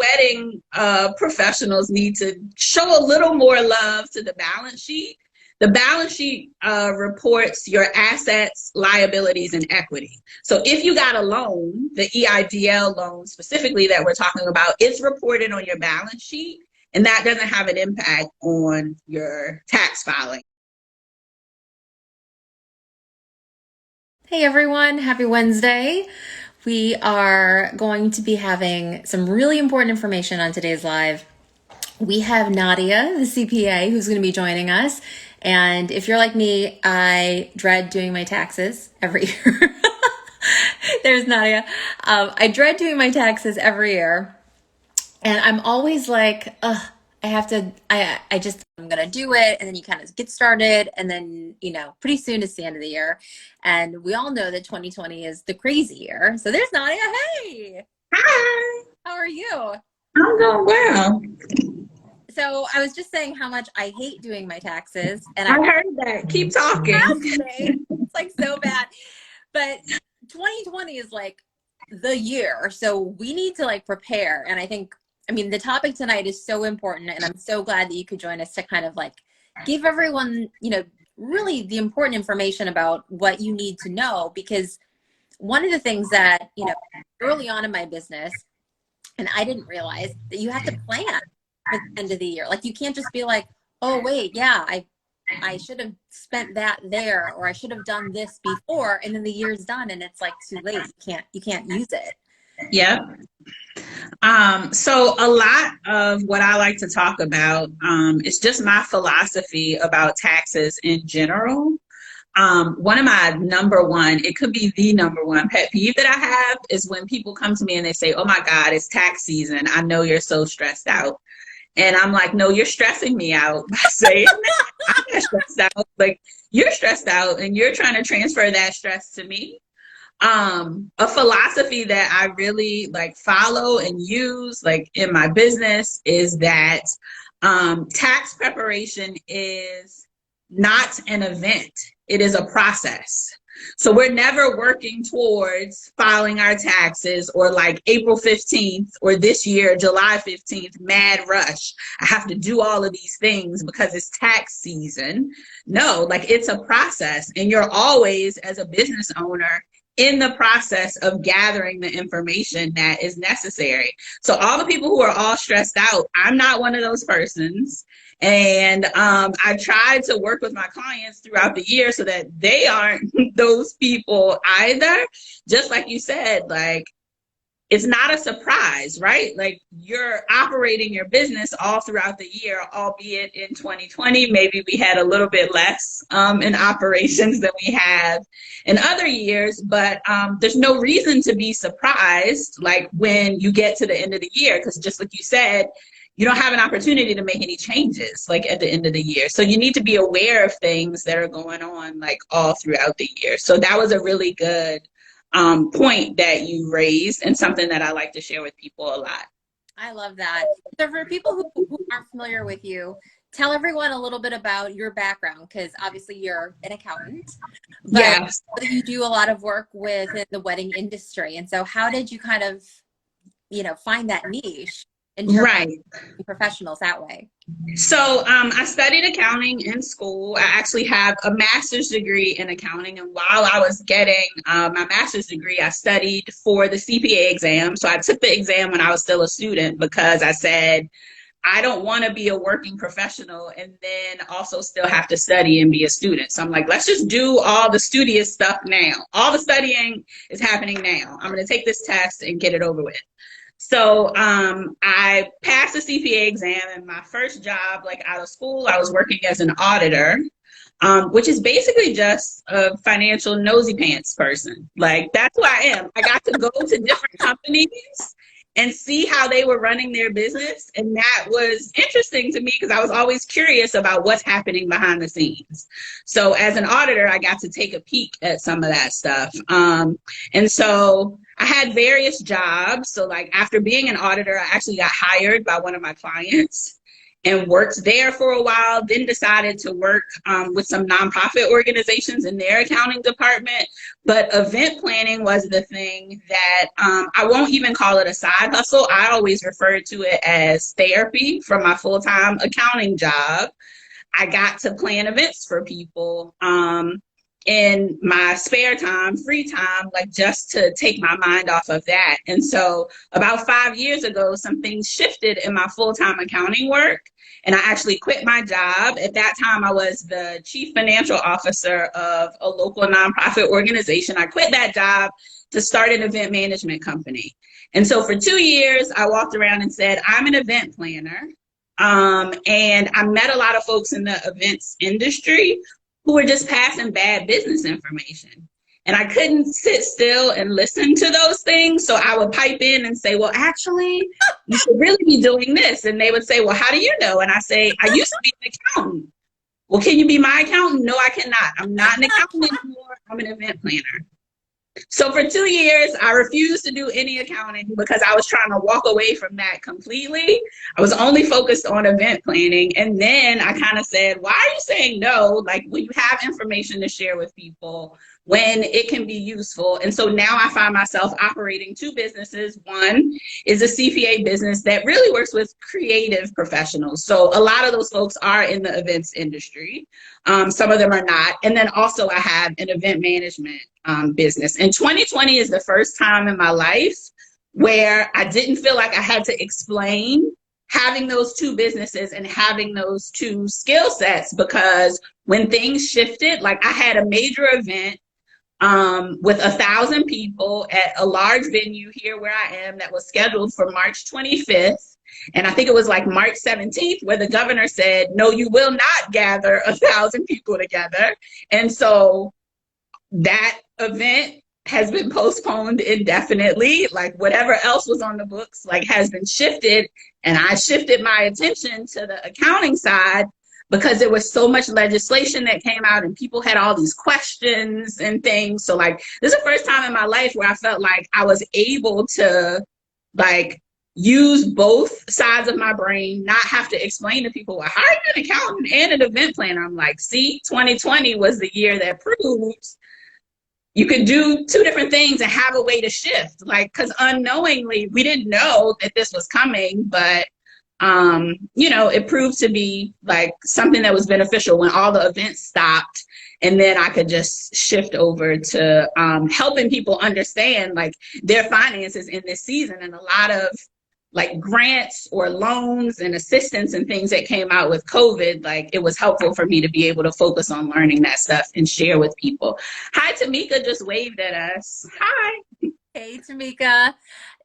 wedding professionals need to show a little more love to the balance sheet. The balance sheet reports your assets, liabilities, and equity. So if you got a loan, the EIDL loan specifically that we're talking about, it's reported on your balance sheet, and that doesn't have an impact on your tax filing. Hey everyone, happy Wednesday. We are going to be having some really important information on today's live. We have Nadia, the CPA, who's going to be joining us. And if you're like me, I dread doing my taxes every year. There's Nadia. I dread doing my taxes every year. And I'm always like, I'm going to do it. And then you kind of get started. And then, pretty soon it's the end of the year. And we all know that 2020 is the crazy year. So there's Nadia. Hey. Hi. How are you? I'm doing well. So I was just saying how much I hate doing my taxes. And I heard that. Keep talking. It's like so bad. But 2020 is like the year. So we need to prepare. And the topic tonight is so important. And I'm so glad that you could join us to kind of give everyone, really the important information about what you need to know. Because one of the things that, early on in my business, and I didn't realize that you have to plan for the end of the year. You can't just be like, oh, wait, yeah, I should have spent that there, or I should have done this before, and then the year's done and it's too late. You can't use it. Yep. So a lot of what I like to talk about is just my philosophy about taxes in general. One of my it could be the number one pet peeve that I have is when people come to me and they say, oh my God, it's tax season. I know you're so stressed out. And I'm like, no, you're stressing me out by saying that. I'm not stressed out. You're stressed out and you're trying to transfer that stress to me. A philosophy that I really follow and use in my business is that tax preparation is not an event. It is a process. So we're never working towards filing our taxes or April 15th or this year, July 15th, mad rush. I have to do all of these things because it's tax season. No, it's a process. And you're always, as a business owner, in the process of gathering the information that is necessary. So all the people who are all stressed out, I'm not one of those persons. And I tried to work with my clients throughout the year so that they aren't those people either. Just like you said, it's not a surprise, right? You're operating your business all throughout the year, albeit in 2020, maybe we had a little bit less in operations than we have in other years, but there's no reason to be surprised when you get to the end of the year, because just like you said, you don't have an opportunity to make any changes at the end of the year. So you need to be aware of things that are going on all throughout the year. So that was a really good point that you raised, and something that I like to share with people a lot. I love that. So for people who aren't familiar with you, tell everyone a little bit about your background, because obviously you're an accountant, but Yes. You do a lot of work within the wedding industry. And so how did you kind of, find that niche in terms of professionals that way? So I studied accounting in school. I actually have a master's degree in accounting. And while I was getting my master's degree, I studied for the CPA exam. So I took the exam when I was still a student because I said, I don't want to be a working professional and then also still have to study and be a student. So I'm like, let's just do all the studious stuff now. All the studying is happening now. I'm going to take this test and get it over with. So I passed the CPA exam, and my first job, out of school, I was working as an auditor, which is basically just a financial nosy pants person. That's who I am. I got to go to different companies and see how they were running their business. And that was interesting to me because I was always curious about what's happening behind the scenes. So as an auditor, I got to take a peek at some of that stuff. And so I had various jobs. So after being an auditor, I actually got hired by one of my clients. and worked there for a while, then decided to work with some nonprofit organizations in their accounting department. But event planning was the thing that I won't even call it a side hustle. I always referred to it as therapy from my full-time accounting job. I got to plan events for people in my spare time, free time, like just to take my mind off of that. And so about 5 years ago, some things shifted in my full-time accounting work. And I actually quit my job. At that time, I was the chief financial officer of a local nonprofit organization. I quit that job to start an event management company. And so for 2 years, I walked around and said, I'm an event planner. And I met a lot of folks in the events industry who were just passing bad business information. And I couldn't sit still and listen to those things. So I would pipe in and say, well, actually, you should really be doing this. And they would say, well, how do you know? And I say, I used to be an accountant. Well, can you be my accountant? No, I cannot. I'm not an accountant anymore. I'm an event planner. So for 2 years, I refused to do any accounting because I was trying to walk away from that completely. I was only focused on event planning. And then I kind of said, why are you saying no? Like, when you have information to share with people, when it can be useful. And so now I find myself operating 2 businesses. One is a CPA business that really works with creative professionals. So a lot of those folks are in the events industry. Some of them are not. And then also I have an event management business. And 2020 is the first time in my life where I didn't feel like I had to explain having those 2 businesses and having those 2 skill sets, because when things shifted, like I had a major event with 1,000 people at a large venue here where I am that was scheduled for March 25th. And I think it was like March 17th where the governor said, no, you will not gather 1,000 people together. And so that event has been postponed indefinitely. Like whatever else was on the books, like has been shifted. And I shifted my attention to the accounting side because there was so much legislation that came out and people had all these questions and things. So like, this is the first time in my life where I felt like I was able to like use both sides of my brain, not have to explain to people, well, how are you an accountant and an event planner? I'm like, see, 2020 was the year that proved you could do 2 different things and have a way to shift. Like, because unknowingly, we didn't know that this was coming, but you know, it proved to be like something that was beneficial when all the events stopped. And then I could just shift over to helping people understand like their finances in this season. And a lot of like grants or loans and assistance and things that came out with COVID, like it was helpful for me to be able to focus on learning that stuff and share with people. Hi, Tamika just waved at us. Hi. Hey, Tamika.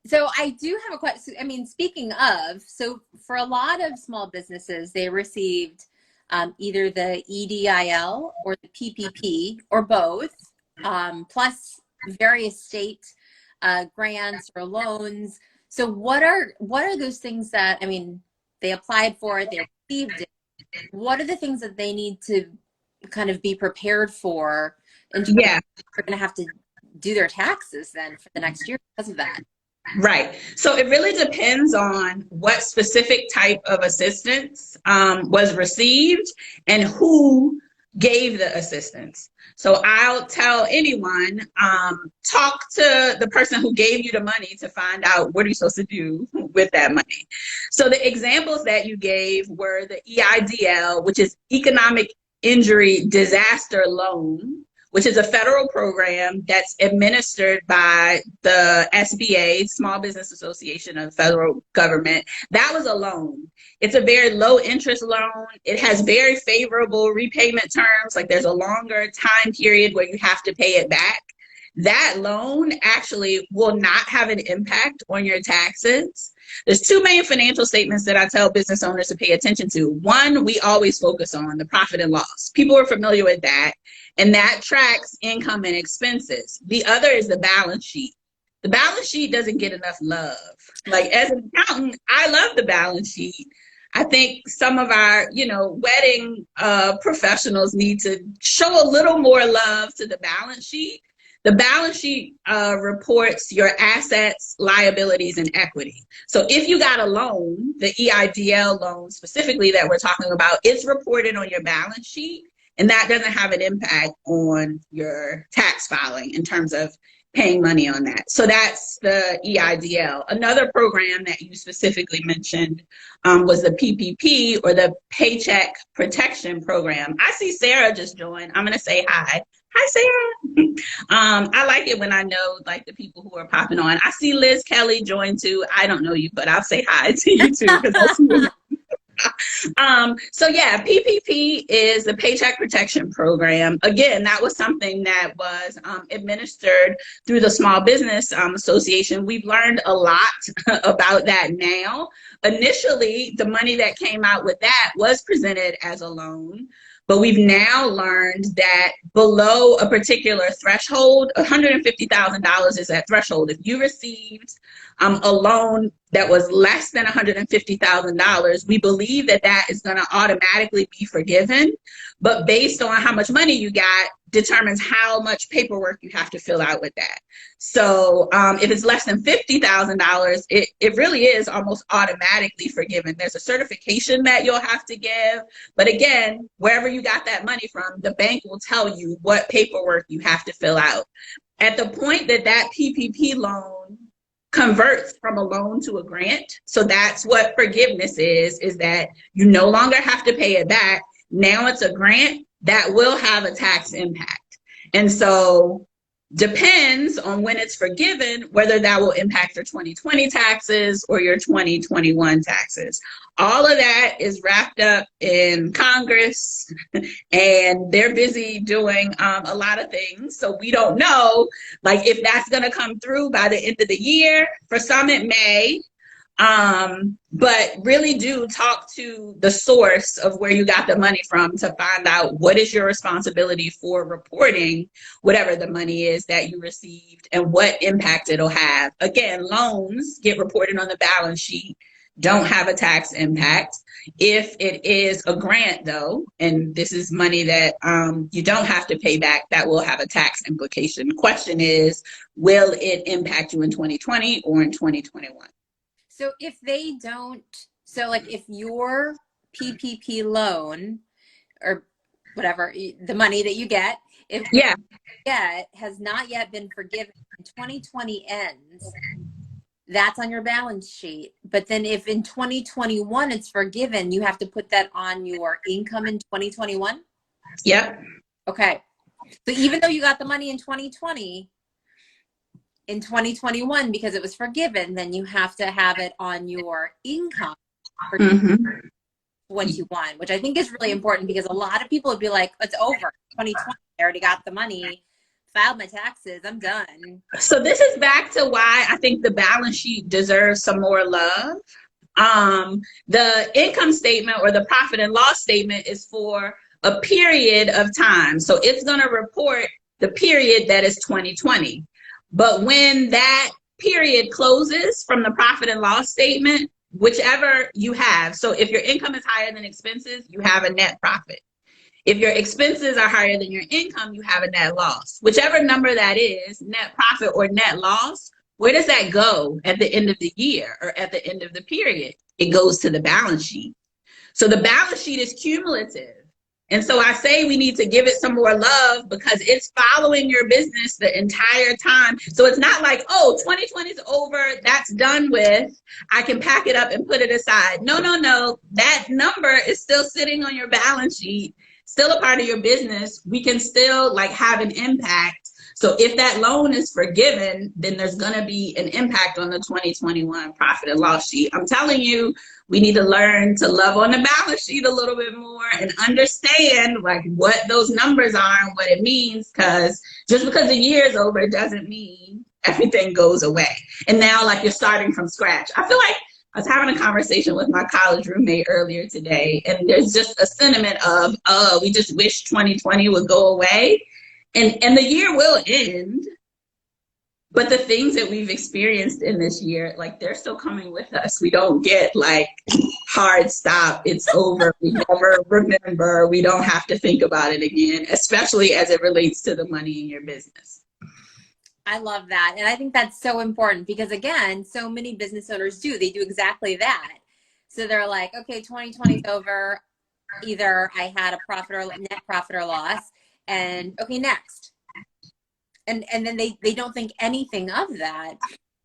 So I do have a question. I mean, speaking of, so for a lot of small businesses, they received either the EDIL or the PPP or both, plus various state grants or loans. So what are those things that, I mean, they applied for it, they received it. What are the things that they need to kind of be prepared for? And yeah, they're going to have to do their taxes then for the next year because of that. Right. So it really depends on what specific type of assistance was received and who gave the assistance. So I'll tell anyone, talk to the person who gave you the money to find out what are you supposed to do with that money. So the examples that you gave were the EIDL, which is Economic Injury Disaster Loan, which is a federal program that's administered by the SBA, Small Business Association of the federal government. That was a loan. It's a very low interest loan. It has very favorable repayment terms. Like there's a longer time period where you have to pay it back. That loan actually will not have an impact on your taxes. There's 2 main financial statements that I tell business owners to pay attention to. One, we always focus on the profit and loss. People are familiar with that, and that tracks income and expenses. The other is the balance sheet. The balance sheet doesn't get enough love. Like as an accountant, I love the balance sheet. I think some of our, wedding professionals need to show a little more love to the balance sheet The balance sheet reports your assets, liabilities, and equity. So if you got a loan, the EIDL loan specifically that we're talking about, it's reported on your balance sheet, and that doesn't have an impact on your tax filing in terms of paying money on that. So that's the EIDL. Another program that you specifically mentioned was the PPP, or the Paycheck Protection Program. I see Sarah just joined. I'm going to say hi. Hi, Sarah. I like it when I know like the people who are popping on. I see Liz Kelly joined too. I don't know you, but I'll say hi to you too, because I see you. So yeah, PPP is the Paycheck Protection Program. Again, that was something that was administered through the Small Business Association. We've learned a lot about that now. Initially, the money that came out with that was presented as a loan, but we've now learned that below a particular threshold, $150,000 is that threshold. If you received a loan that was less than $150,000, we believe that that is going to automatically be forgiven. But based on how much money you got, determines how much paperwork you have to fill out with that. So if it's less than $50,000, it really is almost automatically forgiven. There's a certification that you'll have to give. But again, wherever you got that money from, the bank will tell you what paperwork you have to fill out. At the point that that PPP loan converts from a loan to a grant, so that's what forgiveness is that you no longer have to pay it back. Now it's a grant that will have a tax impact. And so depends on when it's forgiven, whether that will impact your 2020 taxes or your 2021 taxes. All of that is wrapped up in Congress, and they're busy doing a lot of things. So we don't know, like, if that's going to come through by the end of the year. For some, it may. But really do talk to the source of where you got the money from to find out what is your responsibility for reporting whatever the money is that you received and what impact it'll have. Again, loans get reported on the balance sheet, don't have a tax impact. If it is a grant, though, and this is money that you don't have to pay back, that will have a tax implication. The question is, will it impact you in 2020 or in 2021? So if they don't, so like if your PPP loan or whatever, the money that you get, if has not yet been forgiven, 2020 ends, that's on your balance sheet. But then if in 2021 it's forgiven, you have to put that on your income in 2021? Yep. Okay. So even though you got the money in 2020, in 2021, because it was forgiven, then you have to have it on your income for 2021, which I think is really important, because a lot of people would be like, it's over, 2020, I already got the money, filed my taxes, I'm done. So this is back to why I think the balance sheet deserves some more love. The income statement or the profit and loss statement is for a period of time. So it's going to report the period that is 2020. But when that period closes from the profit and loss statement, whichever you have, so if your income is higher than expenses, you have a net profit. If your expenses are higher than your income, you have a net loss. Whichever number that is, net profit or net loss, where does that go at the end of the year or at the end of the period? It goes to the balance sheet. So the balance sheet is cumulative. And so I say we need to give it some more love, because it's following your business the entire time. So it's not like, oh, 2020 is over, that's done with, I can pack it up and put it aside. No, no, no. That number is still sitting on your balance sheet, still a part of your business. We can still like have an impact. So if that loan is forgiven, then there's going to be an impact on the 2021 profit and loss sheet. I'm telling you, we need to learn to love on the balance sheet a little bit more and understand like what those numbers are and what it means, because just because the year is over doesn't mean everything goes away. And now like you're starting from scratch. I feel like I was having a conversation with my college roommate earlier today, and there's just a sentiment of, oh, we just wish 2020 would go away. And the year will end, but the things that we've experienced in this year, like they're still coming with us. We don't get like hard stop, it's over, we never remember, we don't have to think about it again, especially as it relates to the money in your business. I love that. And I think that's so important because, again, so many business owners they do exactly that. So they're like, okay, 2020 is over. Either I had a profit or net profit or loss, and okay, next. And then they don't think anything of that.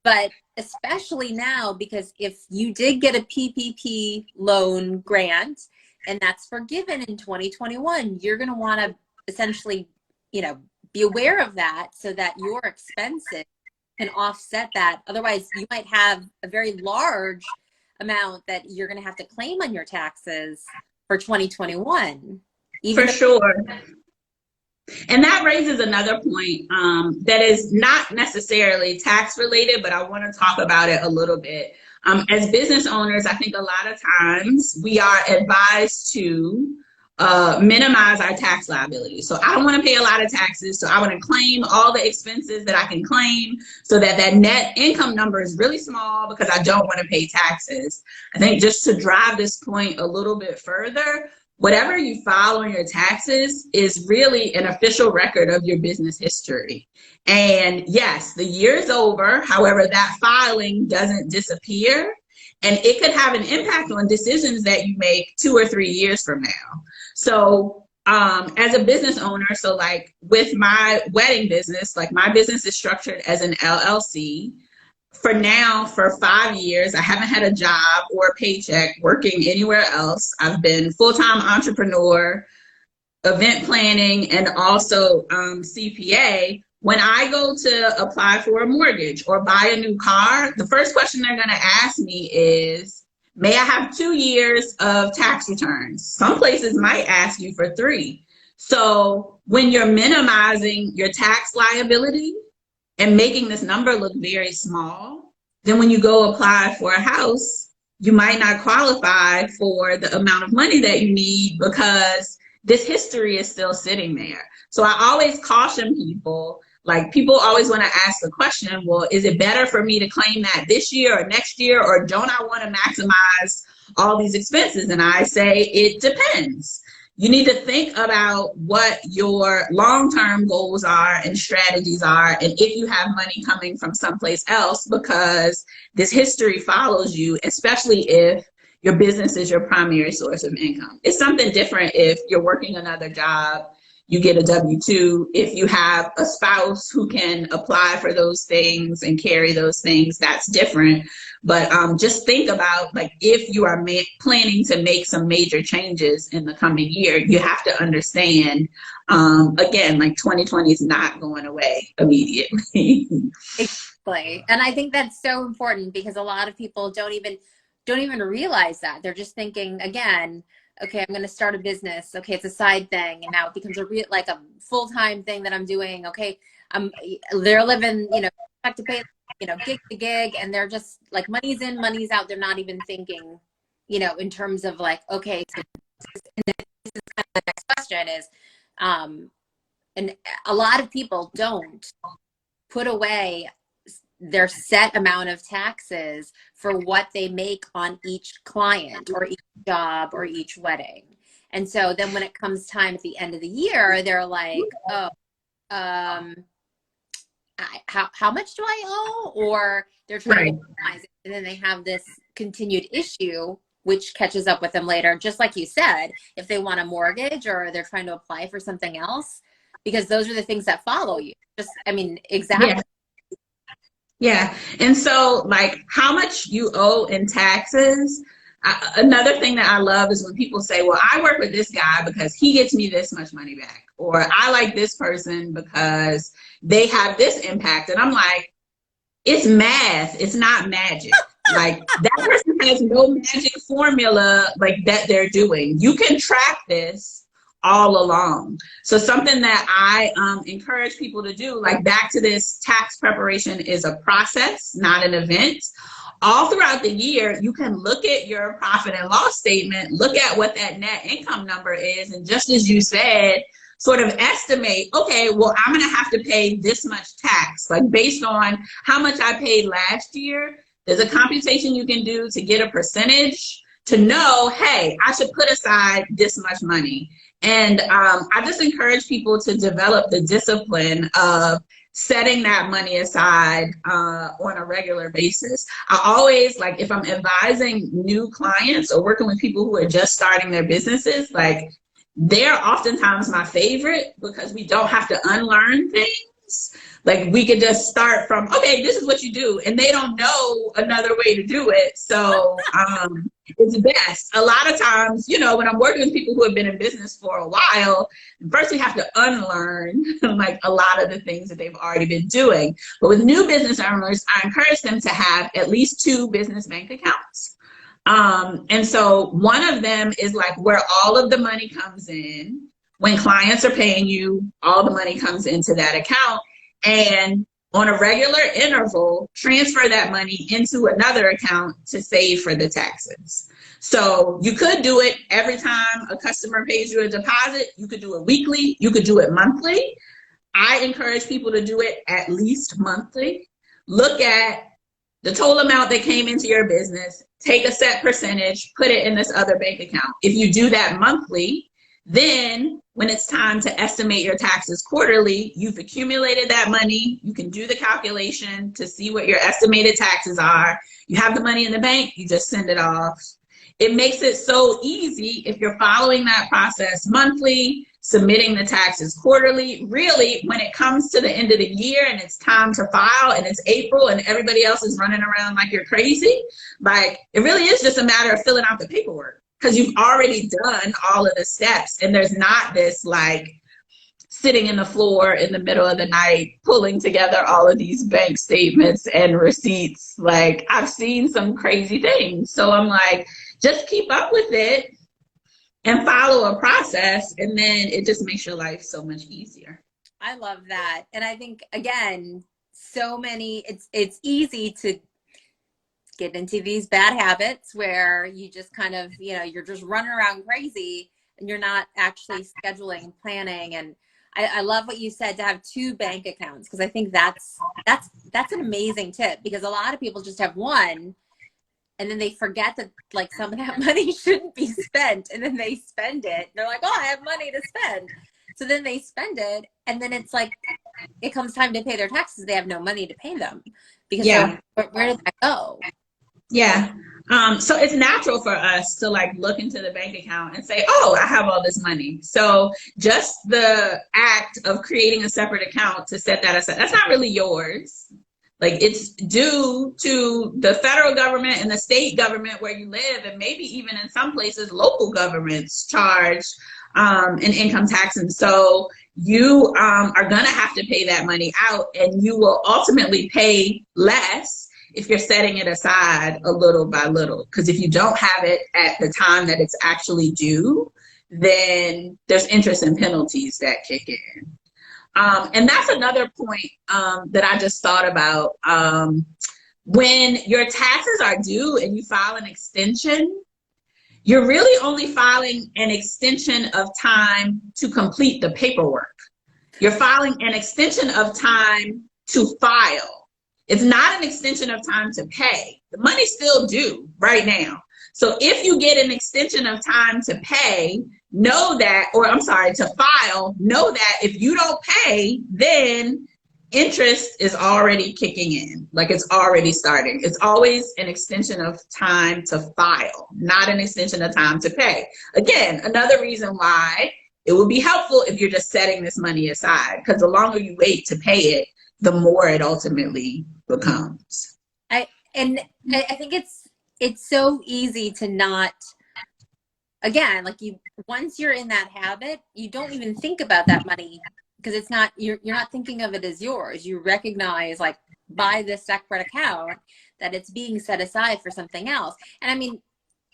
But especially now, because if you did get a PPP loan grant and that's forgiven in 2021, you're going to want to essentially, be aware of that so that your expenses can offset that. Otherwise, you might have a very large amount that you're going to have to claim on your taxes for 2021. For sure. And that raises another point that is not necessarily tax related, but I want to talk about it a little bit. As business owners, I think a lot of times we are advised to minimize our tax liability. So I don't want to pay a lot of taxes. So I want to claim all the expenses that I can claim so that that net income number is really small because I don't want to pay taxes. I think just to drive this point a little bit further, whatever you file on your taxes is really an official record of your business history. And yes, the year is over. However, that filing doesn't disappear. And it could have an impact on decisions that you make 2 or 3 years from now. So as a business owner, so like with my wedding business, like my business is structured as an LLC. For now, for 5 years, I haven't had a job or a paycheck working anywhere else. I've been full-time entrepreneur, event planning, and also CPA. When I go to apply for a mortgage or buy a new car, the first question they're going to ask me is, may I have 2 years of tax returns? Some places might ask you for 3. So when you're minimizing your tax liability and making this number look very small, then when you go apply for a house, you might not qualify for the amount of money that you need because this history is still sitting there. So I always caution people, like people always want to ask the question, well, is it better for me to claim that this year or next year, or don't I want to maximize all these expenses? And I say, it depends. You need to think about what your long-term goals are and strategies are, and if you have money coming from someplace else, because this history follows you, especially if your business is your primary source of income. It's something different if you're working another job, you get a W-2. If you have a spouse who can apply for those things and carry those things, that's different. But just think about, like, if you are planning to make some major changes in the coming year, you have to understand, again, like 2020 is not going away immediately. Exactly. And I think that's so important because a lot of people don't even realize that. They're just thinking, again, okay, I'm going to start a business. Okay, it's a side thing, and now it becomes like a full-time thing that I'm doing. Okay, they're living, have to pay, gig to gig, and they're just like, money's in, money's out. They're not even thinking, in terms of like, okay, so this is kind of the next question is, and a lot of people don't put away their set amount of taxes for what they make on each client or each job or each wedding. And so then when it comes time at the end of the year, they're like, oh, how much do I owe? Or they're trying to optimize it, and then they have this continued issue which catches up with them later. Just like you said, if they want a mortgage or they're trying to apply for something else, because those are the things that follow you. Exactly. Yeah. Yeah. And so, like, how much you owe in taxes. Another thing that I love is when people say, well, I work with this guy because he gets me this much money back. Or I like this person because they have this impact. And I'm like, it's math. It's not magic. Like, that person has no magic formula like that they're doing. You can track this all along. So something that I encourage people to do, like, back to this, tax preparation is a process, not an event. All throughout the year, you can look at your profit and loss statement, look at what that net income number is, and just as you said, sort of estimate, okay, well, I'm going to have to pay this much tax, like based on how much I paid last year. There's a computation you can do to get a percentage to know, hey, I should put aside this much money. And I just encourage people to develop the discipline of setting that money aside on a regular basis. I always, like, if I'm advising new clients or working with people who are just starting their businesses, like, they're oftentimes my favorite because we don't have to unlearn things. Like, we could just start from, okay, this is what you do, and they don't know another way to do it. So it's best. A lot of times, you know, when I'm working with people who have been in business for a while, first we have to unlearn like a lot of the things that they've already been doing. But with new business owners, I encourage them to have at least 2 business bank accounts. And so one of them is like where all of the money comes in. When clients are paying you, all the money comes into that account. And on a regular interval, transfer that money into another account to save for the taxes. So you could do it every time a customer pays you a deposit. You could do it weekly. You could do it monthly. I encourage people to do it at least monthly. Look at the total amount that came into your business, take a set percentage, put it in this other bank account. If you do that monthly, then when it's time to estimate your taxes quarterly, you've accumulated that money. You can do the calculation to see what your estimated taxes are. You have the money in the bank, you just send it off. It makes it so easy if you're following that process monthly, submitting the taxes quarterly. Really, when it comes to the end of the year and it's time to file and it's April and everybody else is running around like you're crazy, like, it really is just a matter of filling out the paperwork, because you've already done all of the steps, and there's not this like sitting in the floor in the middle of the night pulling together all of these bank statements and receipts. Like, I've seen some crazy things. So I'm like, just keep up with it and follow a process, and then it just makes your life so much easier. I love that. And I think, again, so many, it's easy to get into these bad habits where you just kind of, you know, you're just running around crazy and you're not actually scheduling and planning. And I love what you said, to have 2 bank accounts, because I think that's an amazing tip, because a lot of people just have one and then they forget that like some of that money shouldn't be spent, and then they spend it. They're like, oh, I have money to spend. So then they spend it, and then it's like, it comes time to pay their taxes, they have no money to pay them, because where did that go? Yeah. So it's natural for us to like look into the bank account and say, oh, I have all this money. So just the act of creating a separate account to set that aside, that's not really yours. Like, it's due to the federal government and the state government where you live, and maybe even in some places, local governments charge an income tax. And so you are going to have to pay that money out, and you will ultimately pay less if you're setting it aside a little by little. Because if you don't have it at the time that it's actually due, then there's interest and penalties that kick in. And that's another point that I just thought about. When your taxes are due and you file an extension, you're really only filing an extension of time to complete the paperwork. You're filing an extension of time to file. It's not an extension of time to pay. The money's still due right now. So if you get an extension of time to pay, know that, or I'm sorry, to file, know that if you don't pay, then interest is already kicking in. Like, it's already starting. It's always an extension of time to file, not an extension of time to pay. Again, another reason why it would be helpful if you're just setting this money aside, because the longer you wait to pay it, the more it ultimately becomes. I think it's so easy to not, again, like, once you're in that habit, you don't even think about that money, because it's not, you're not thinking of it as yours. You recognize, like, by this separate account, that it's being set aside for something else. And I mean,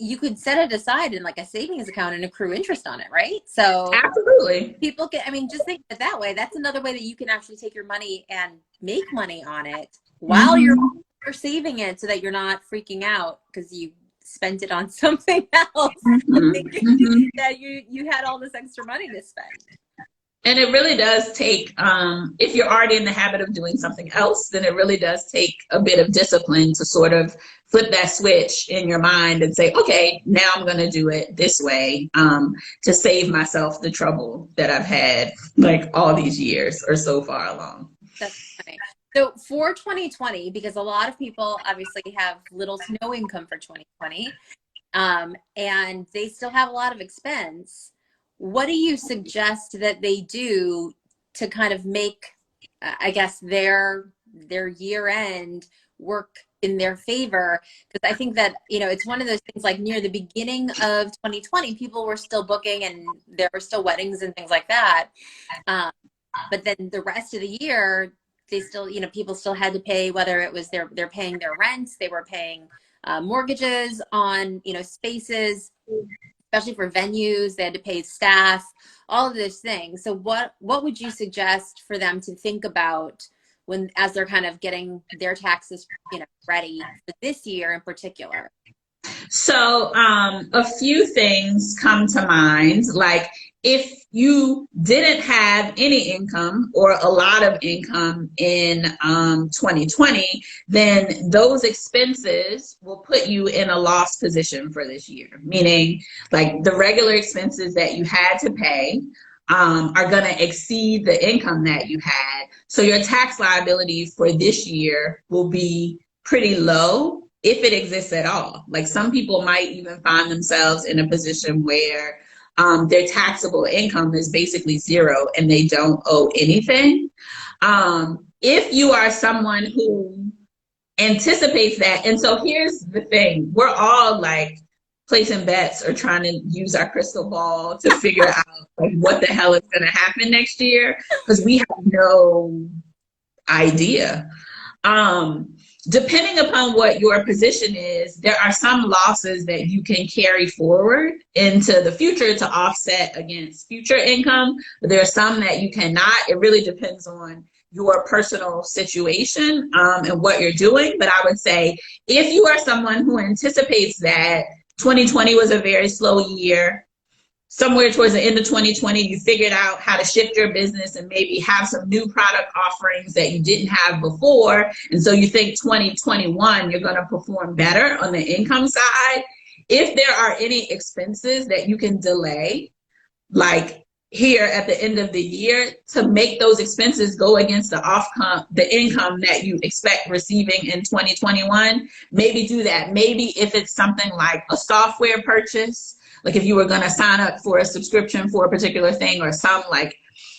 you could set it aside in like a savings account and accrue interest on it, right? So absolutely, people can, I mean, just think of it that way. That's another way that you can actually take your money and make money on it while you're saving it, so that you're not freaking out because you spent it on something else, thinking that you had all this extra money to spend. And it really does take, if you're already in the habit of doing something else, then it really does take a bit of discipline to sort of flip that switch in your mind and say, okay, now I'm going to do it this way, to save myself the trouble that I've had like all these years or so far along. That's funny. So for 2020, because a lot of people obviously have little to no income for 2020, and they still have a lot of expense, what do you suggest that they do to kind of make, I guess, their year end work in their favor? Because I think that, you know, it's one of those things, like near the beginning of 2020, people were still booking and there were still weddings and things like that. But then the rest of the year, they still, you know, people still had to pay, whether it was they're paying their rents, they were paying mortgages on, you know, spaces, especially for venues, they had to pay staff, all of those things. So what would you suggest for them to think about when, as they're kind of getting their taxes, you know, ready for this year in particular? So a few things come to mind. Like if you didn't have any income or a lot of income in 2020, then those expenses will put you in a loss position for this year. Meaning, like the regular expenses that you had to pay are going to exceed the income that you had. So your tax liability for this year will be pretty low, if it exists at all. Like some people might even find themselves in a position where their taxable income is basically zero and they don't owe anything. If you are someone who anticipates that, and so here's the thing, we're all like placing bets or trying to use our crystal ball to figure out like what the hell is going to happen next year, because we have no idea. Depending upon what your position is, there are some losses that you can carry forward into the future to offset against future income, but there are some that you cannot. It really depends on your personal situation and what you're doing. But I would say if you are someone who anticipates that 2020 was a very slow year, somewhere towards the end of 2020, you figured out how to shift your business and maybe have some new product offerings that you didn't have before. And so you think 2021, you're going to perform better on the income side. If there are any expenses that you can delay, like here at the end of the year, to make those expenses go against the income that you expect receiving in 2021, maybe do that. Maybe if it's something like a software purchase, like if you were going to sign up for a subscription for a particular thing or some like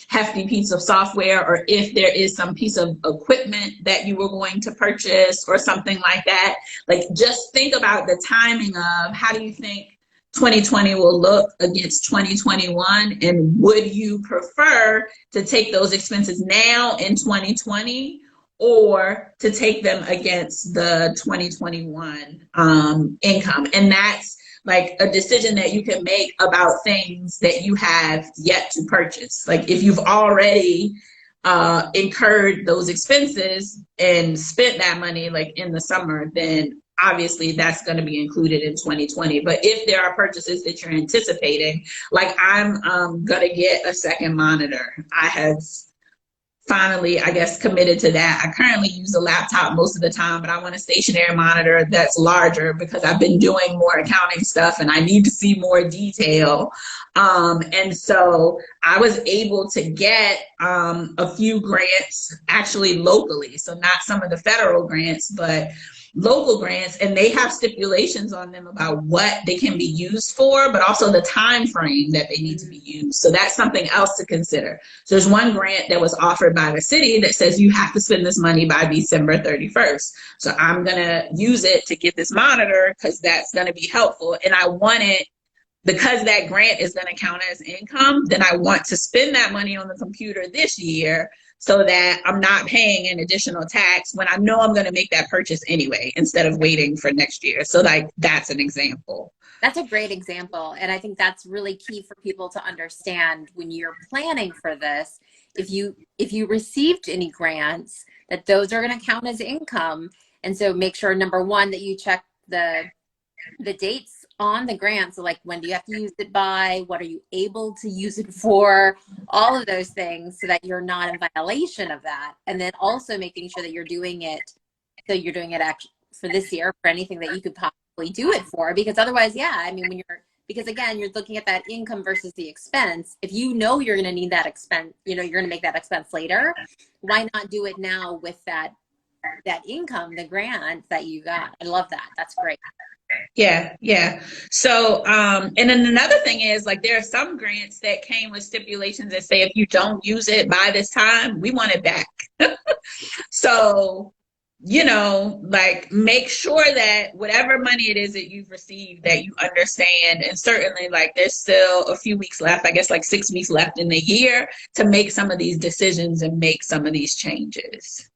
hefty piece of software, or if there is some piece of equipment that you were going to purchase or something like that, like just think about the timing of how do you think 2020 will look against 2021, and would you prefer to take those expenses now in 2020 or to take them against the 2021 income? And that's like a decision that you can make about things that you have yet to purchase. Like if you've already incurred those expenses and spent that money like in the summer, then obviously that's going to be included in 2020. But if there are purchases that you're anticipating, like I'm going to get a second monitor. I have finally, I guess, committed to that. I currently use a laptop most of the time, but I want a stationary monitor that's larger because I've been doing more accounting stuff and I need to see more detail. And so I was able to get a few grants actually locally. So not some of the federal grants, but local grants, and they have stipulations on them about what they can be used for, but also the time frame that they need to be used. So that's something else to consider. So there's one grant that was offered by the city that says you have to spend this money by December 31st. So I'm going to use it to get this monitor because that's going to be helpful. And I want it, because that grant is going to count as income, then I want to spend that money on the computer this year so that I'm not paying an additional tax when I know I'm going to make that purchase anyway, instead of waiting for next year. So like that's an example. That's a great example. And I think that's really key for people to understand when you're planning for this. If you received any grants, that those are going to count as income. And so make sure, number one, that you check the dates on the grant. So like, when do you have to use it by? What are you able to use it for? All of those things, so that you're not in violation of that. And then also making sure that you're doing it, so you're doing it actually for this year, for anything that you could possibly do it for. Because otherwise, yeah, I mean, when you're because again, you're looking at that income versus the expense. If you know you're going to need that expense, you know, you're going to make that expense later, why not do it now with that income, the grant that you got? I love that. That's great. Yeah, yeah. So, and then another thing is, like, there are some grants that came with stipulations that say if you don't use it by this time, we want it back. So, you know, like, make sure that whatever money it is that you've received, that you understand. And certainly, like, there's still a few weeks left, I guess like 6 weeks left in the year, to make some of these decisions and make some of these changes.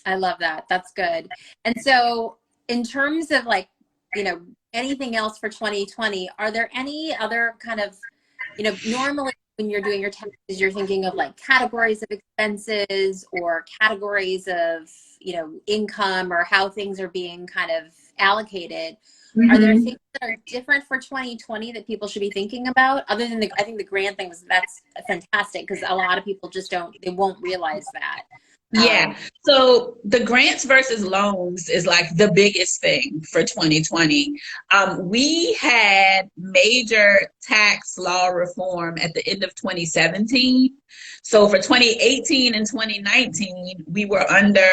I love that. That's good. And so in terms of, like, you know, anything else for 2020, are there any other kind of, you know, normally when you're doing your taxes, you're thinking of like categories of expenses or categories of, you know, income or how things are being kind of allocated. Mm-hmm. Are there things that are different for 2020 that people should be thinking about, other than I think the grant thing that's fantastic, because a lot of people just they won't realize that. Yeah. So the grants versus loans is like the biggest thing for 2020. We had major tax law reform at the end of 2017. So for 2018 and 2019, we were under,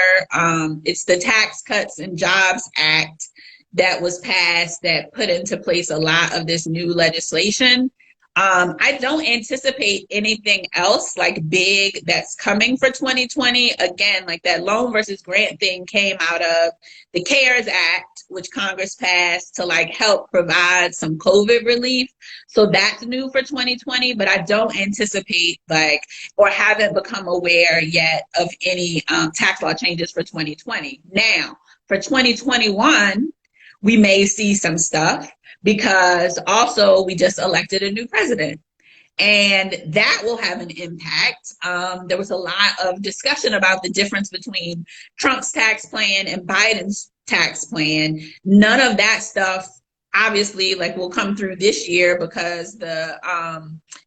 it's the Tax Cuts and Jobs Act that was passed that put into place a lot of this new legislation. I don't anticipate anything else like big that's coming for 2020. Again, like that loan versus grant thing came out of the CARES Act, which Congress passed to like help provide some COVID relief. So that's new for 2020, but I don't anticipate like, or haven't become aware yet of any tax law changes for 2020. Now, for 2021, we may see some stuff, because also we just elected a new president, and that will have an impact. There was a lot of discussion about the difference between Trump's tax plan and Biden's tax plan. None of that stuff obviously like will come through this year, because the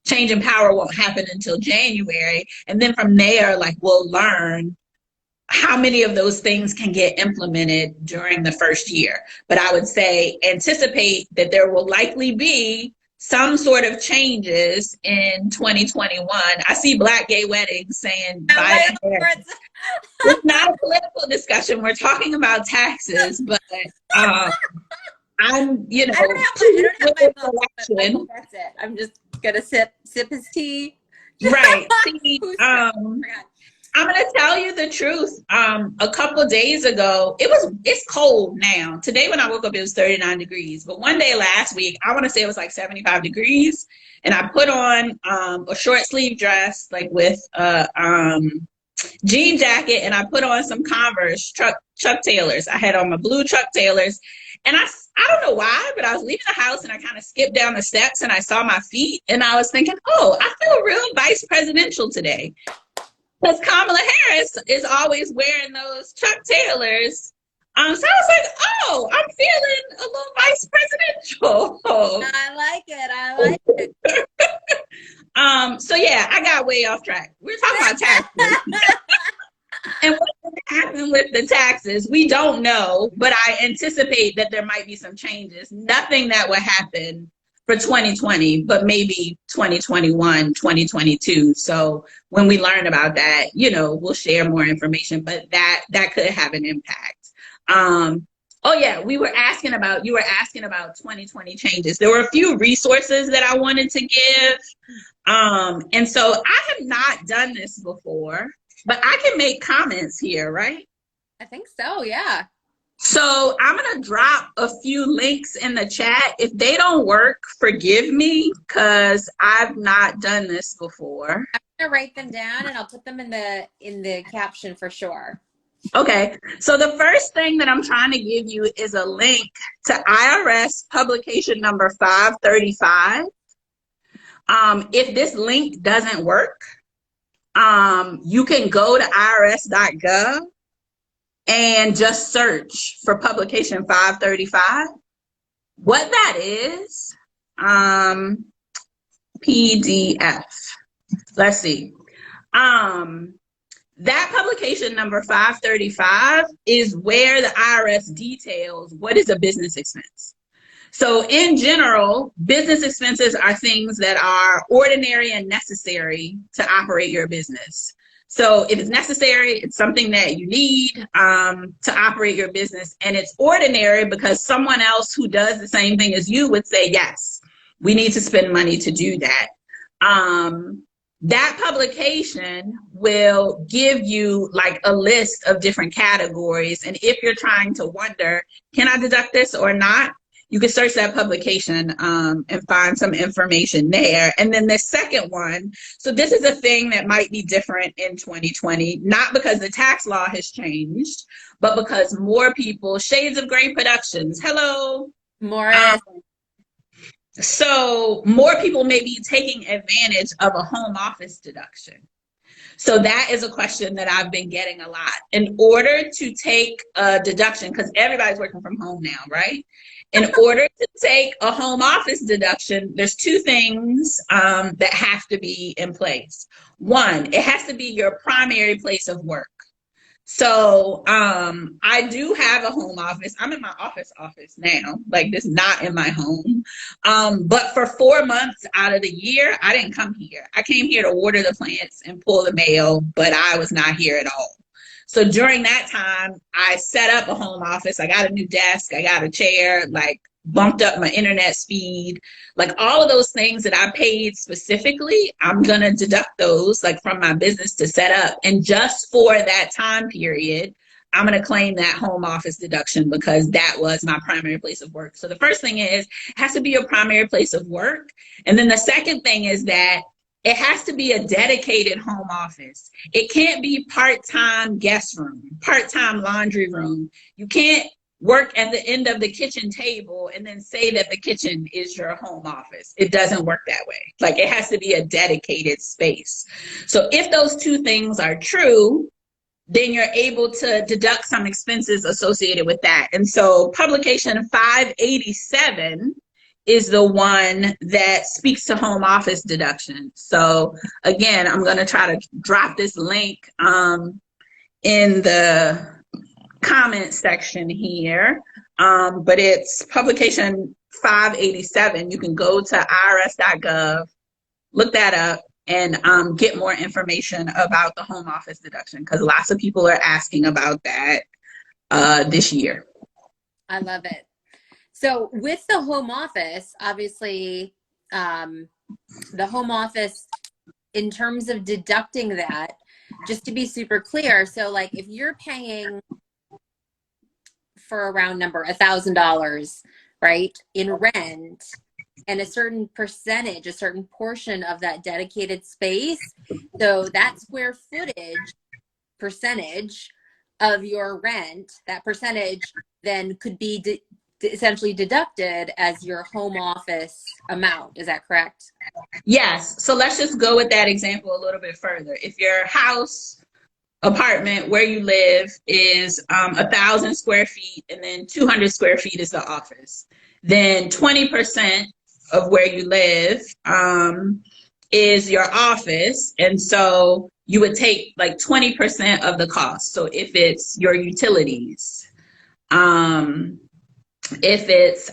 change in power won't happen until January. And then from there, like, we'll learn how many of those things can get implemented during the first year. But I would say anticipate that there will likely be some sort of changes in 2021. I see Black gay weddings saying Biden. It's not a political discussion. We're talking about taxes, but I'm, you know, I don't have my phone, that's it. I'm just gonna sip his tea. Right. See, I'm going to tell you the truth. A couple of days ago, it's cold now. Today when I woke up, it was 39 degrees. But one day last week, I want to say it was like 75 degrees. And I put on a short sleeve dress, like with a jean jacket, and I put on some Converse Chuck Taylors. I had on my blue Chuck Taylors. And I don't know why, but I was leaving the house and I kind of skipped down the steps and I saw my feet. And I was thinking, oh, I feel real vice presidential today. Because Kamala Harris is always wearing those Chuck Taylors. So I was like, oh, I'm feeling a little vice presidential. I like it. So yeah, I got way off track. We're talking about taxes. And what's going to happen with the taxes, we don't know, but I anticipate that there might be some changes. Nothing that would happen for 2020, but maybe 2021, 2022. So when we learn about that, you know, we'll share more information, but that could have an impact. Oh yeah, you were asking about 2020 changes. There were a few resources that I wanted to give. And so I have not done this before, but I can make comments here, right? I think so, yeah. So I'm going to drop a few links in the chat. If they don't work, forgive me, because I've not done this before. I'm going to write them down and I'll put them in the caption for sure. Okay. So the first thing that I'm trying to give you is a link to IRS publication number 535. If this link doesn't work, you can go to irs.gov and just search for publication 535. What that is, PDF. Let's see. That publication number 535 is where the IRS details what is a business expense. So in general, business expenses are things that are ordinary and necessary to operate your business. So if it's necessary, it's something that you need to operate your business. And it's ordinary because someone else who does the same thing as you would say, yes, we need to spend money to do that. That publication will give you like a list of different categories. And if you're trying to wonder, can I deduct this or not? You can search that publication and find some information there. And then the second one, so this is a thing that might be different in 2020, not because the tax law has changed, but because more people, Shades of Grey Productions, hello. Morris. So more people may be taking advantage of a home office deduction. So that is a question that I've been getting a lot. In order to take a deduction, because everybody's working from home now, right? In order to take a home office deduction, there's two things that have to be in place. One, it has to be your primary place of work. So I do have a home office. I'm in my office now, like this, not in my home. But for 4 months out of the year, I didn't come here. I came here to water the plants and pull the mail, but I was not here at all. So during that time, I set up a home office. I got a new desk. I got a chair, like bumped up my internet speed, like all of those things that I paid specifically, I'm going to deduct those like from my business to set up. And just for that time period, I'm going to claim that home office deduction because that was my primary place of work. So the first thing is, it has to be your primary place of work. And then the second thing is that it has to be a dedicated home office. It can't be part-time guest room, part-time laundry room. You can't work at the end of the kitchen table and then say that the kitchen is your home office. It doesn't work that way. Like, it has to be a dedicated space. So if those two things are true, then you're able to deduct some expenses associated with that. And so publication 587 is the one that speaks to home office deduction. So again, I'm going to try to drop this link in the comment section here, but it's publication 587. You can go to irs.gov, look that up, and get more information about the home office deduction, because lots of people are asking about that this year. I love it. So with the home office, obviously, the home office, in terms of deducting that, just to be super clear, so like if you're paying, for a round number, $1,000, right, in rent, and a certain percentage, a certain portion of that dedicated space, so that square footage percentage of your rent, that percentage then could be essentially deducted as your home office amount. Is that correct? Yes. So let's just go with that example a little bit further. If your house, apartment where you live is 1,000 square feet, and then 200 square feet is the office, then 20% of where you live is your office. And so you would take like 20% of the cost. So if it's your utilities, if it's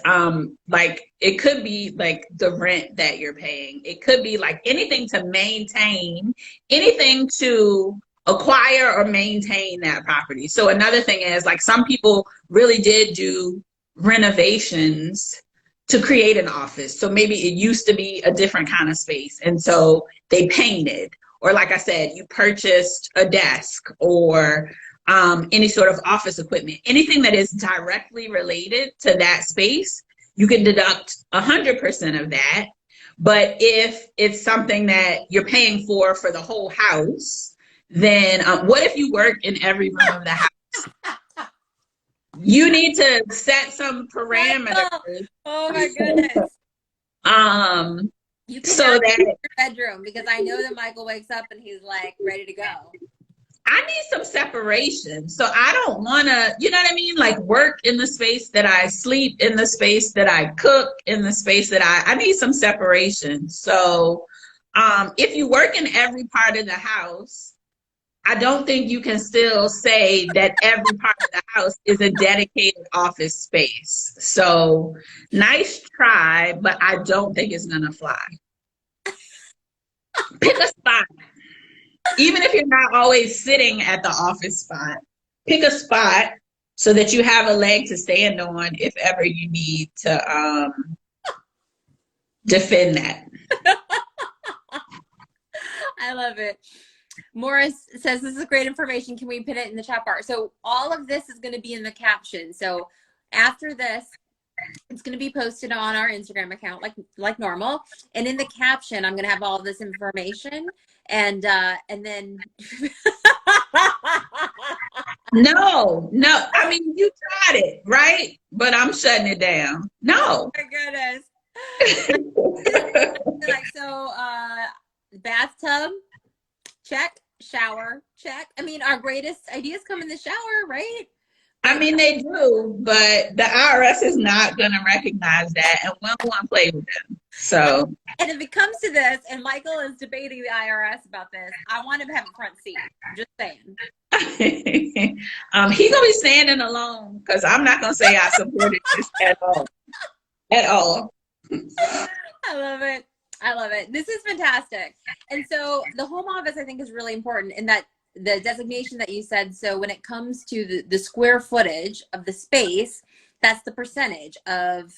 like, it could be like the rent that you're paying, it could be like anything to maintain, anything to acquire or maintain that property. So another thing is, like, some people really did do renovations to create an office. So maybe it used to be a different kind of space, and so they painted, or like I said, you purchased a desk or any sort of office equipment, anything that is directly related to that space, you can deduct 100% of that. But if it's something that you're paying for the whole house, then what if you work in every room of the house? You need to set some parameters. Oh my goodness. You can so that your bedroom, because I know that Michael wakes up and he's like ready to go. I need some separation. So I don't want to, you know what I mean? Like, work in the space that I sleep, in the space that I cook, in the space that I need some separation. So if you work in every part of the house, I don't think you can still say that every part of the house is a dedicated office space. So nice try, but I don't think it's gonna fly. Pick a spot. Even if you're not always sitting at the office spot, pick a spot so that you have a leg to stand on if ever you need to defend that. I love it. Morris says, this is great information. Can we put it in the chat bar? So all of this is going to be in the caption. So after this, it's going to be posted on our Instagram account like normal. And in the caption, I'm going to have all of this information. And then No. I mean, you tried it, right? But I'm shutting it down. No. Oh my goodness. So bathtub, check. Shower, check. I mean, our greatest ideas come in the shower, right? I mean, they do, but the IRS is not going to recognize that, and we don't want to play with them. So, and if it comes to this, and Michael is debating the IRS about this, I want him to have a front seat. I'm just saying. He's gonna be standing alone because I'm not gonna say I supported this at all. At all. I love it. I love it. This is fantastic. And so the home office, I think, is really important in that the designation that you said. So when it comes to the square footage of the space, that's the percentage of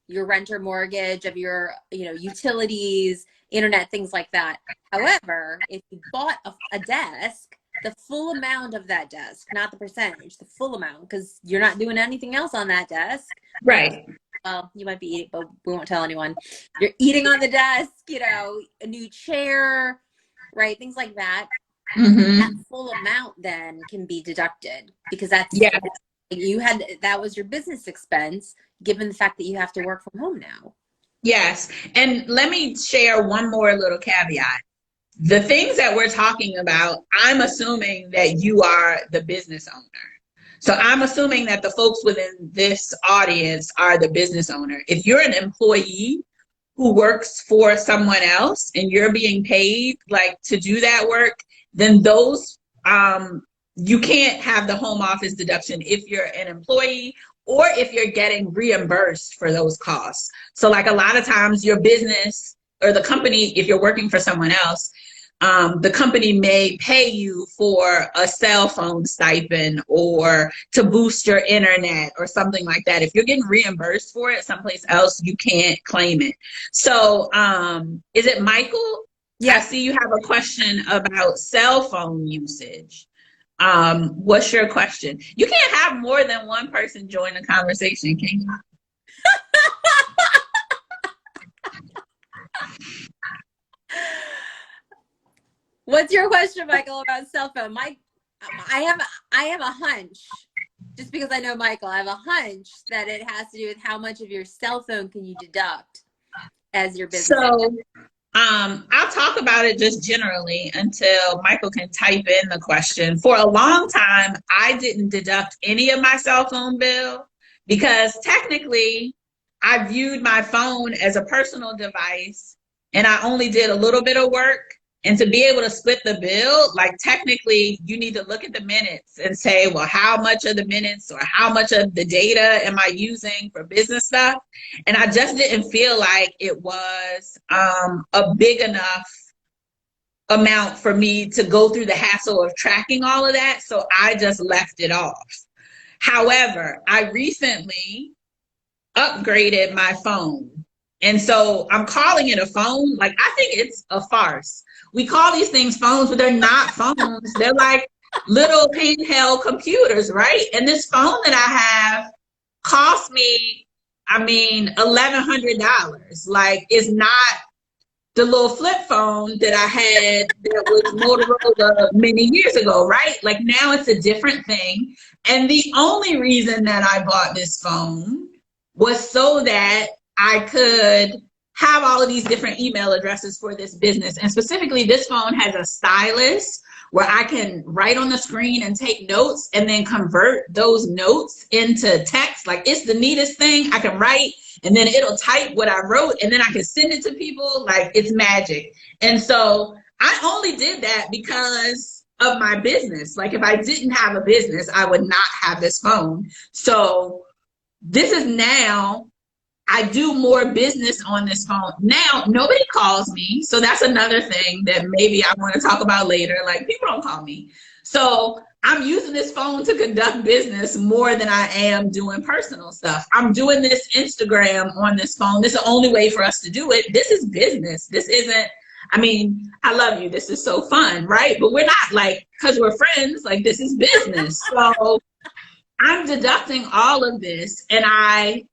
your rent or mortgage, of your, utilities, internet, things like that. However, if you bought a desk, the full amount of that desk, not the percentage, the full amount, because you're not doing anything else on that desk. Right. Well, you might be eating, but we won't tell anyone. You're eating on the desk, a new chair, right? Things like that. Mm-hmm. That full amount then can be deducted because that was your business expense, given the fact that you have to work from home now. Yes. And let me share one more little caveat. The things that we're talking about, I'm assuming that you are the business owner. So I'm assuming that the folks within this audience are the business owner. If you're an employee who works for someone else and you're being paid to do that work, then those, you can't have the home office deduction if you're an employee or if you're getting reimbursed for those costs. So a lot of times your business or the company, if you're working for someone else, the company may pay you for a cell phone stipend or to boost your internet or something like that. If you're getting reimbursed for it someplace else, you can't claim it. So is it Michael? Yeah. I see you have a question about cell phone usage. What's your question? You can't have more than one person join the conversation, can you? What's your question, Michael, about cell phone? Mike, I have a hunch, just because I know Michael, I have a hunch that it has to do with how much of your cell phone can you deduct as your business. So I'll talk about it just generally until Michael can type in the question. For a long time, I didn't deduct any of my cell phone bill because technically I viewed my phone as a personal device and I only did a little bit of work. And to be able to split the bill, technically you need to look at the minutes and say, well, how much of the minutes or how much of the data am I using for business stuff? And I just didn't feel like it was a big enough amount for me to go through the hassle of tracking all of that. So I just left it off. However, I recently upgraded my phone. And so I'm calling it a phone. I think it's a farce. We call these things phones, but they're not phones. They're like little handheld computers, right? And this phone that I have cost me, $1,100. It's not the little flip phone that I had that was Motorola many years ago, right? Now it's a different thing. And the only reason that I bought this phone was so that I could have all of these different email addresses for this business. And specifically, this phone has a stylus where I can write on the screen and take notes and then convert those notes into text. It's the neatest thing. I can write and then it'll type what I wrote and then I can send it to people. It's magic. And so I only did that because of my business. Like if I didn't have a business, I would not have this phone. So this is now, I do more business on this phone. Now, nobody calls me. So that's another thing that maybe I want to talk about later. Like people don't call me. So I'm using this phone to conduct business more than I am doing personal stuff. I'm doing this Instagram on this phone. This is the only way for us to do it. This is business. This isn't, I mean, I love you. This is so fun, right? But we're not like, because we're friends, like this is business. So I'm deducting all of this, and I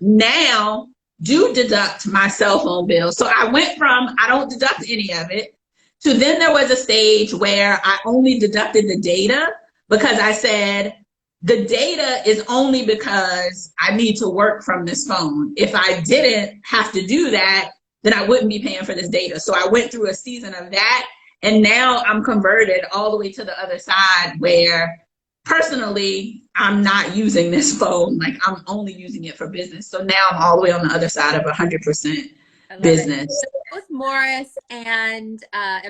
now do deduct my cell phone bill. So I went from I don't deduct any of it to then there was a stage where I only deducted the data because I said the data is only because I need to work from this phone. If I didn't have to do that, then I wouldn't be paying for this data. So I went through a season of that, and now I'm converted all the way to the other side where personally, I'm not using this phone. Like I'm only using it for business. So now I'm all the way on the other side of 100% business. Both Morris and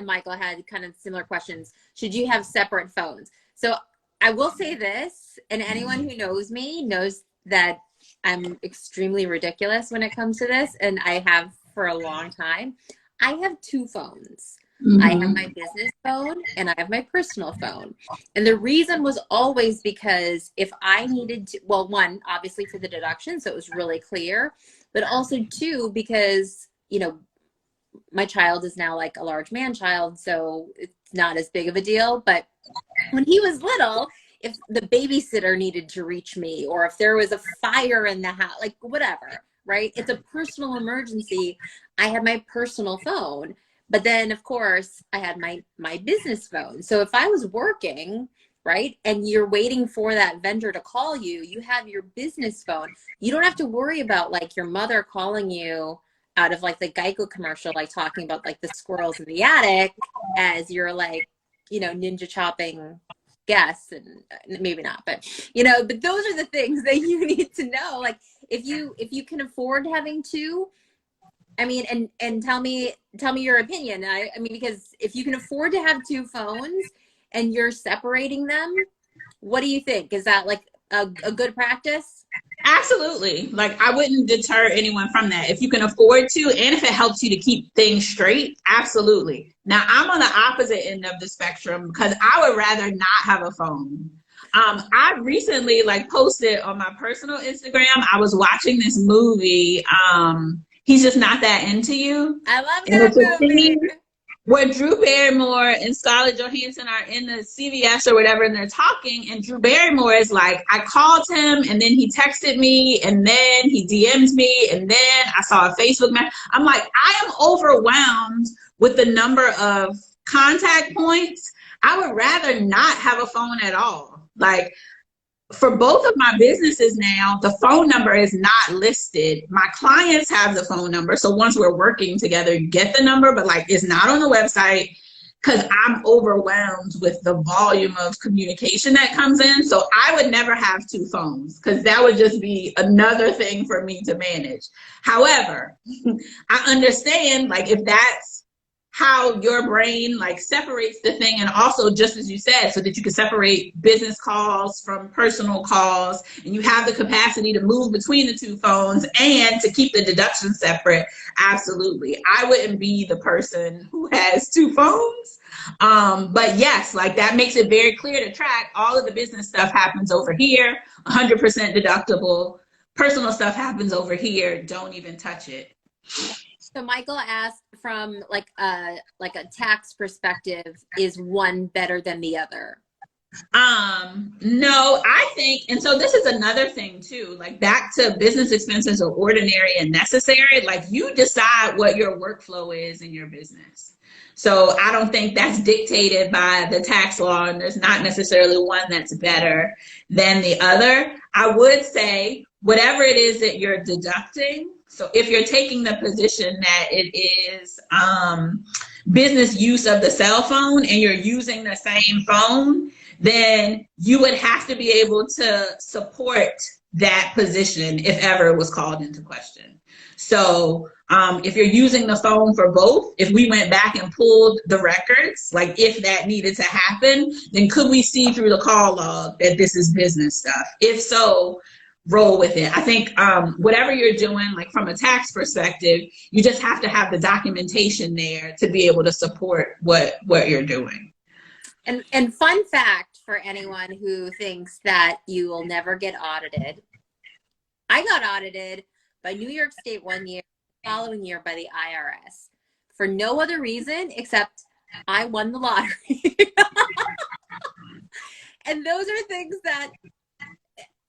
Michael had kind of similar questions. Should you have separate phones? So I will say this, and anyone who knows me knows that I'm extremely ridiculous when it comes to this, and I have for a long time. I have two phones. I have my business phone and I have my personal phone. And the reason was always because if I needed to, well, one, obviously for the deduction, so it was really clear, but also two, because, you know, my child is now like a large man child, so it's not as big of a deal. But when he was little, if the babysitter needed to reach me or if there was a fire in the house, like whatever, right? It's a personal emergency. I had my personal phone. But then, of course, I had my business phone. So if I was working, right, and you're waiting for that vendor to call you, you have your business phone. You don't have to worry about, like, your mother calling you out of, like, the Geico commercial, like, talking about, like, the squirrels in the attic as you're, like, you know, ninja chopping guests, and maybe not. But, you know, but those are the things that you need to know. Like, if you can afford having two, I mean, and tell me your opinion. I mean, because if you can afford to have two phones and you're separating them, what do you think? Is that like a good practice? Absolutely. Like I wouldn't deter anyone from that. If you can afford to, and if it helps you to keep things straight, absolutely. Now I'm on the opposite end of the spectrum because I would rather not have a phone. I recently like posted on my personal Instagram, I was watching this movie, He's Just Not That Into You. I love that movie. Where Drew Barrymore and Scarlett Johansson are in the CVS or whatever, and they're talking, and Drew Barrymore is like, I called him, and then he texted me, and then he DM'd me, and then I saw a Facebook message. I'm like, I am overwhelmed with the number of contact points. I would rather not have a phone at all. Like, for both of my businesses now, the phone number is not listed. My clients have the phone number. So once we're working together, you get the number, but like it's not on the website because I'm overwhelmed with the volume of communication that comes in. So I would never have two phones because that would just be another thing for me to manage. However, I understand like if that's how your brain like separates the thing, and also just as you said, so that you can separate business calls from personal calls, and you have the capacity to move between the two phones and to keep the deduction separate. Absolutely. I wouldn't be the person who has two phones. But yes, like that makes it very clear to track. All of the business stuff happens over here, 100% deductible. Personal stuff happens over here. Don't even touch it. So Michael asked, from like a tax perspective, is one better than the other? No, I think, and so this is another thing too, like back to business expenses are ordinary and necessary. Like you decide what your workflow is in your business. So I don't think that's dictated by the tax law, and there's not necessarily one that's better than the other. I would say whatever it is that you're deducting. So if you're taking the position that it is business use of the cell phone and you're using the same phone, then you would have to be able to support that position if ever it was called into question. So if you're using the phone for both, if we went back and pulled the records, like if that needed to happen, then could we see through the call log that this is business stuff? If so, roll with it. I think whatever you're doing, like from a tax perspective, you just have to have the documentation there to be able to support what you're doing. And fun fact for anyone who thinks that you will never get audited, I got audited by New York State one year, following year by the IRS, for no other reason except I won the lottery. And those are things that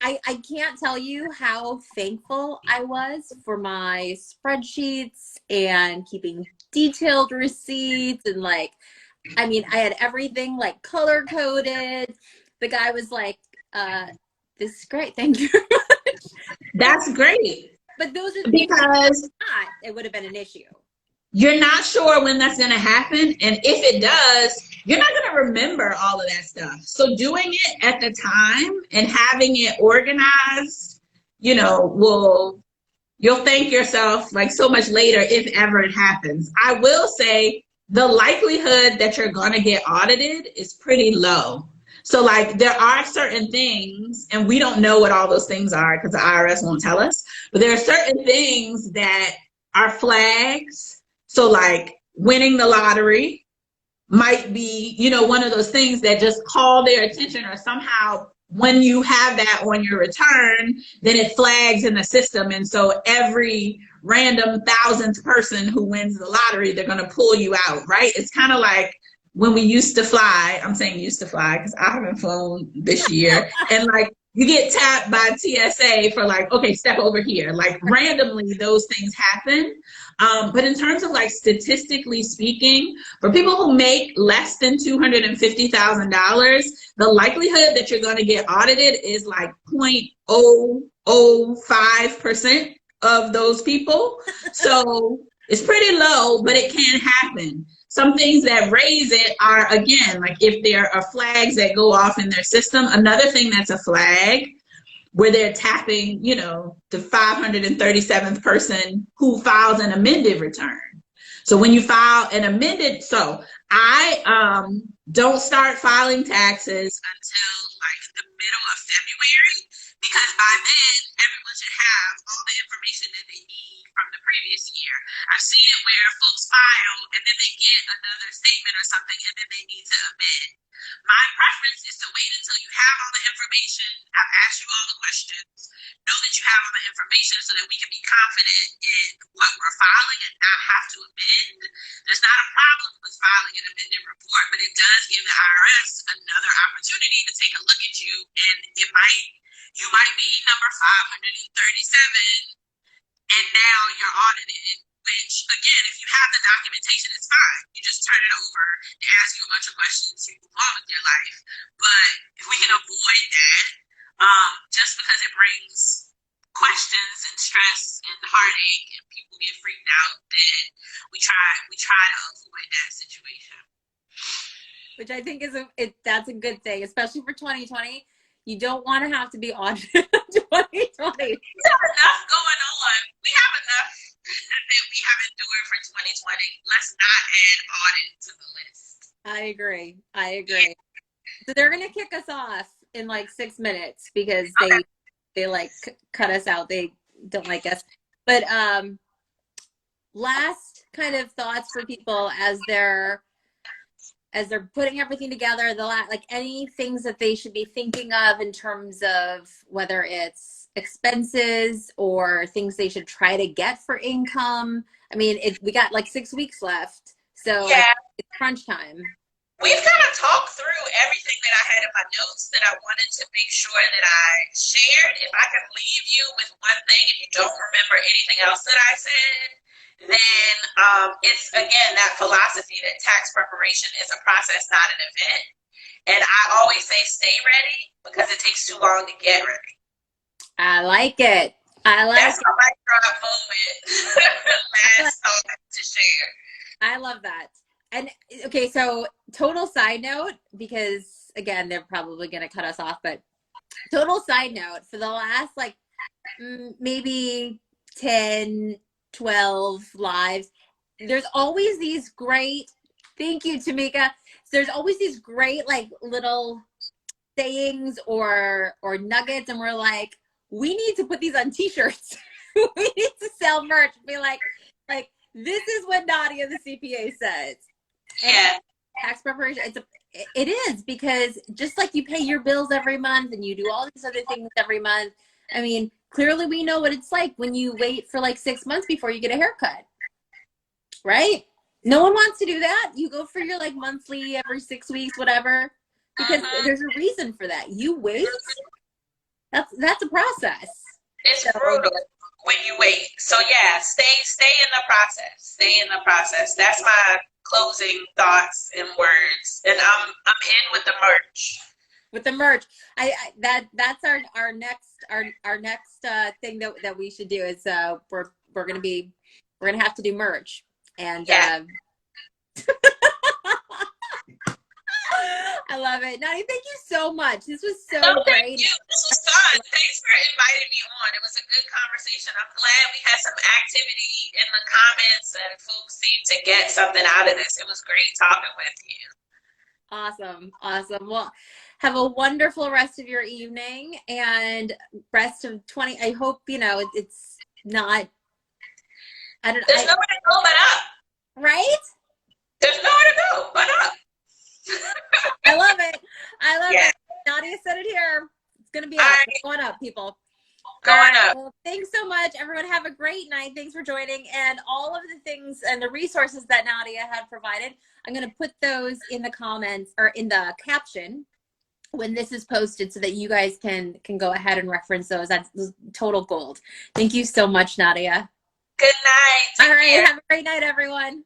I can't tell you how thankful I was for my spreadsheets and keeping detailed receipts. And like, I mean, I had everything like color coded. The guy was like, this is great. Thank you very much. That's great. But those are because it would have been an issue. You're not sure when that's going to happen. And if it does, you're not going to remember all of that stuff. So doing it at the time and having it organized, you know, you'll thank yourself like so much later if ever it happens. I will say the likelihood that you're going to get audited is pretty low. So like there are certain things, and we don't know what all those things are because the IRS won't tell us, but there are certain things that are flags. So like winning the lottery might be, you know, one of those things that just call their attention, or somehow when you have that on your return, then it flags in the system. And so every random 1,000th person who wins the lottery, they're going to pull you out, right? It's kind of like when we used to fly. I'm saying used to fly because I haven't flown this year. And like you get tapped by TSA for like, okay, step over here. Like randomly those things happen. But in terms of like statistically speaking, for people who make less than $250,000, the likelihood that you're going to get audited is like 0.005% of those people. So it's pretty low, but it can happen. Some things that raise it are, again, like if there are flags that go off in their system. Another thing that's a flag where they're tapping, you know, the 537th person who files an amended return. So when you file an amended, so I don't start filing taxes until like the middle of February, because by then everyone should have all the information that they need from the previous year. I've seen it where folks file and then they get another statement or something and then they need to amend. My preference is to wait until you have all the information. I've asked you all the questions. Know that you have all the information so that we can be confident in what we're filing and not have to amend. There's not a problem with filing an amended report, but it does give the IRS another opportunity to take a look at you, and you might be number 537 and now you're audited, which again, if you have the documentation, it's fine. You just turn it over, they ask you a bunch of questions, you move on with your life. But if we can avoid that, just because it brings questions and stress and heartache and people get freaked out, then we try to avoid that situation. Which I think that's a good thing, especially for 2020. You don't want to have to be audited in 2020. We have enough going on. We have enough that we have endured for 2020. Let's not add audit to the list. I agree. So they're going to kick us off in like 6 minutes because they like cut us out. They don't like us. But last kind of thoughts for people as they're putting everything together, like any things that they should be thinking of in terms of whether it's expenses or things they should try to get for income. I mean, we got like 6 weeks left, so yeah. It's crunch time. We've kind of talked through everything that I had in my notes that I wanted to make sure that I shared. If I could leave you with one thing and you don't remember anything else that I said, then it's, again, that philosophy that tax preparation is a process, not an event. And I always say stay ready because it takes too long to get ready. I like it. That's my mic drop moment. Last thought to share. I love that. And okay, so total side note, because again, they're probably going to cut us off, but total side note, for the last like maybe 10 12 lives, there's always these great, thank you, Tamika. There's always these great like little sayings or nuggets, and we're like, we need to put these on t-shirts. We need to sell merch. Be like this is what Nadia the CPA says. Yeah. Tax preparation, it is, because just like you pay your bills every month and you do all these other things every month, I mean, clearly we know what it's like when you wait for like 6 months before you get a haircut, right? No one wants to do that. You go for your like monthly, every 6 weeks, whatever, because there's a reason for that. You wait. That's a process. It's brutal when you wait. So yeah, stay in the process. Stay in the process. That's my closing thoughts and words. And I'm in with the merch. With the merch, that's our next thing that we should do is we're gonna have to do merch, and yeah. I love it. Nadia, thank you so much. This was so great. Thank you. This was fun. Thanks for inviting me on. It was a good conversation. I'm glad we had some activity in the comments and folks seemed to get something out of this. It was great talking with you. Awesome. Well, have a wonderful rest of your evening and rest of 20. I hope, it's not, There's nowhere to go but up. Right? There's nowhere to go but up. I love it. Nadia said it here. It's going to be up. Right. It's going up, people. Going up. Well, thanks so much, everyone. Have a great night. Thanks for joining. And all of the things and the resources that Nadia had provided, I'm going to put those in the comments or in the caption when this is posted so that you guys can go ahead and reference those. That's total gold. Thank you so much, Nadia. Good night. All right. Have a great night, everyone.